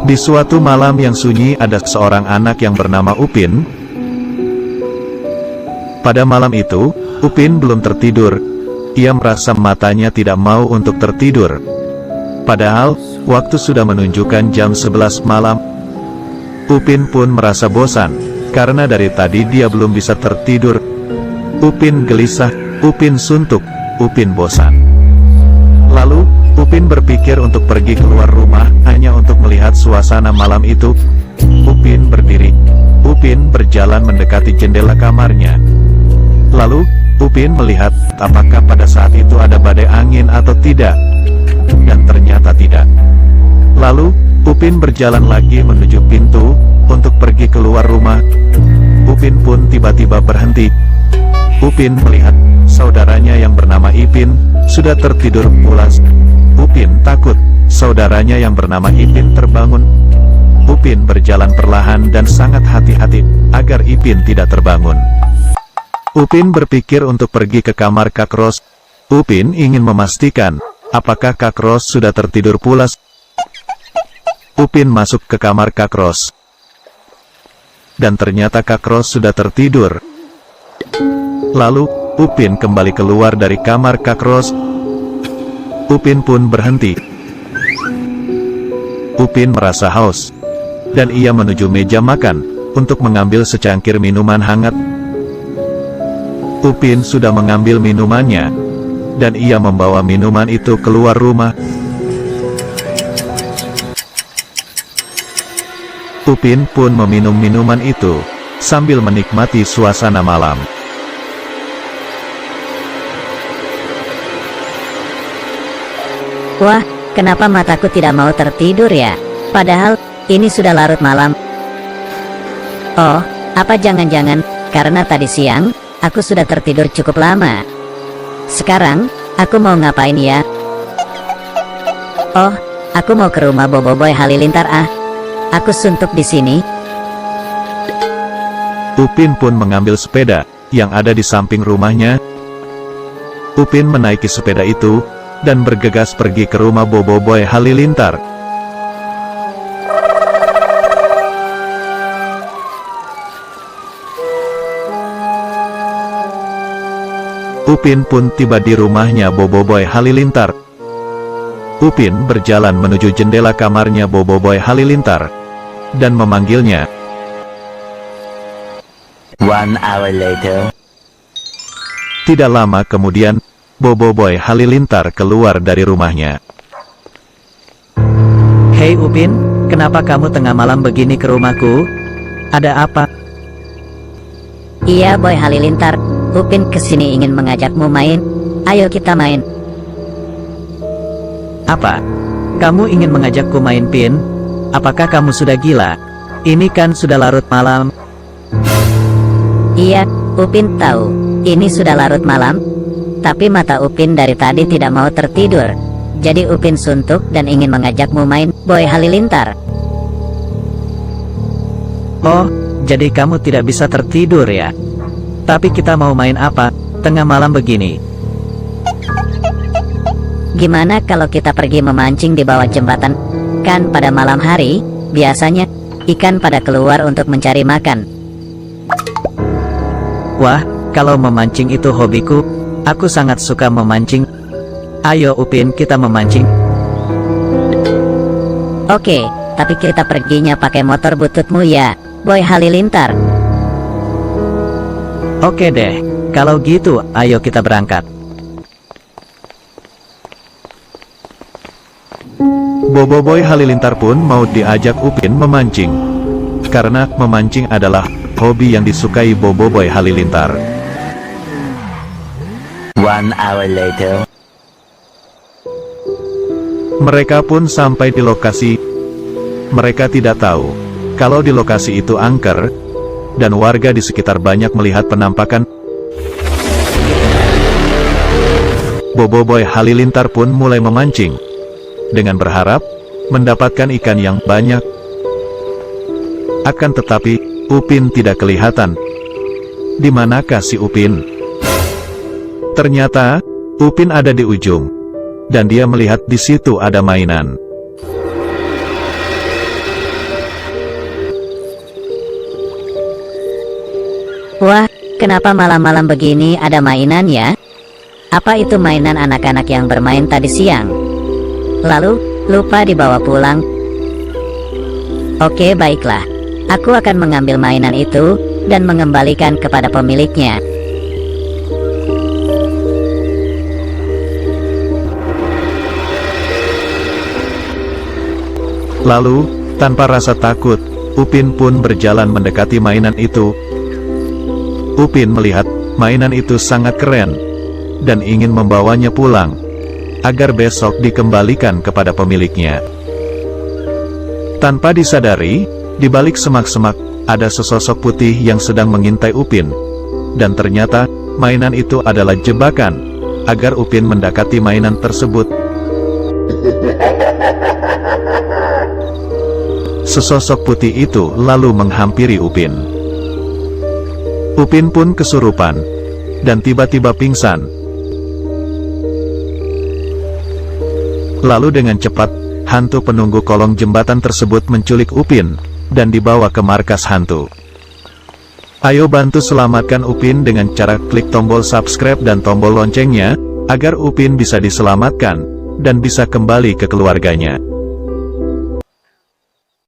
Di suatu malam yang sunyi ada seorang anak yang bernama Upin. Pada malam itu, Upin belum tertidur. Ia merasa matanya tidak mau untuk tertidur. Padahal, waktu sudah menunjukkan jam 11 malam. Upin pun merasa bosan, karena dari tadi dia belum bisa tertidur. Upin gelisah, Upin suntuk, Upin bosan. Lalu, Upin berpikir untuk pergi keluar rumah, hanya untuk melihat suasana malam itu. Upin berdiri. Upin berjalan mendekati jendela kamarnya. Lalu, Upin melihat, apakah pada saat itu ada badai angin atau tidak. Dan ternyata tidak. Lalu, Upin berjalan lagi menuju pintu, untuk pergi keluar rumah. Upin pun tiba-tiba berhenti. Upin melihat, saudaranya yang bernama Ipin, sudah tertidur pulas. Upin takut, saudaranya yang bernama Ipin terbangun. Upin berjalan perlahan dan sangat hati-hati, agar Ipin tidak terbangun. Upin berpikir untuk pergi ke kamar Kak Ros. Upin ingin memastikan, apakah Kak Ros sudah tertidur pulas. Upin masuk ke kamar Kak Ros. Dan ternyata Kak Ros sudah tertidur. Lalu, Upin kembali keluar dari kamar Kak Ros. Upin pun berhenti. Upin merasa haus. Dan ia menuju meja makan, untuk mengambil secangkir minuman hangat. Upin sudah mengambil minumannya. Dan ia membawa minuman itu keluar rumah. Upin pun meminum minuman itu, sambil menikmati suasana malam. Wah, kenapa mataku tidak mau tertidur ya? Padahal, ini sudah larut malam. Oh, apa jangan-jangan, karena tadi siang, aku sudah tertidur cukup lama. Sekarang, aku mau ngapain ya? Oh, aku mau ke rumah Boboiboy Halilintar ah. Aku suntuk di sini. Upin pun mengambil sepeda, yang ada di samping rumahnya. Upin menaiki sepeda itu, dan bergegas pergi ke rumah Boboiboy Halilintar. Upin pun tiba di rumahnya Boboiboy Halilintar. Upin berjalan menuju jendela kamarnya Boboiboy Halilintar, dan memanggilnya. 1 hour later. Tidak lama kemudian, Boboiboy Halilintar keluar dari rumahnya. Hei Upin, kenapa kamu tengah malam begini ke rumahku? Ada apa? Iya Boy Halilintar, Upin kesini ingin mengajakmu main. Ayo kita main. Apa? Kamu ingin mengajakku main Pin? Apakah kamu sudah gila? Ini kan sudah larut malam. Iya, Upin tahu, ini sudah larut malam. Tapi mata Upin dari tadi tidak mau tertidur. Jadi Upin suntuk dan ingin mengajakmu main, Boy Halilintar. Oh, jadi kamu tidak bisa tertidur ya? Tapi kita mau main apa, tengah malam begini? Gimana kalau kita pergi memancing di bawah jembatan? Kan pada malam hari, biasanya, ikan pada keluar untuk mencari makan. Wah, kalau memancing itu hobiku. Aku sangat suka memancing. Ayo Upin, kita memancing. Oke, tapi kita perginya pakai motor bututmu ya, Boy Halilintar. Oke deh, kalau gitu, ayo kita berangkat. Boboiboy Halilintar pun mau diajak Upin memancing. Karena memancing adalah hobi yang disukai Boboiboy Halilintar. 1 hour later. Mereka pun sampai di lokasi. Mereka tidak tahu kalau di lokasi itu angker, dan warga di sekitar banyak melihat penampakan. Boboiboy Halilintar pun mulai memancing, dengan berharap mendapatkan ikan yang banyak. Akan tetapi, Upin tidak kelihatan. Di manakah si Upin? Ternyata, Upin ada di ujung. dan dia melihat di situ ada mainan. Wah, kenapa malam-malam begini ada mainan ya? Apa itu mainan anak-anak yang bermain tadi siang? Lalu, lupa dibawa pulang. Oke, baiklah. Aku akan mengambil mainan itu dan mengembalikan kepada pemiliknya. Lalu, tanpa rasa takut, Upin pun berjalan mendekati mainan itu. Upin melihat mainan itu sangat keren dan ingin membawanya pulang agar besok dikembalikan kepada pemiliknya. Tanpa disadari, di balik semak-semak ada sesosok putih yang sedang mengintai Upin, dan ternyata mainan itu adalah jebakan agar Upin mendekati mainan tersebut. Sesosok putih itu lalu menghampiri Upin. Upin pun kesurupan dan tiba-tiba pingsan. Lalu dengan cepat, hantu penunggu kolong jembatan tersebut menculik Upin dan dibawa ke markas hantu. Ayo bantu selamatkan Upin dengan cara klik tombol subscribe dan tombol loncengnya, agar Upin bisa diselamatkan dan bisa kembali ke keluarganya.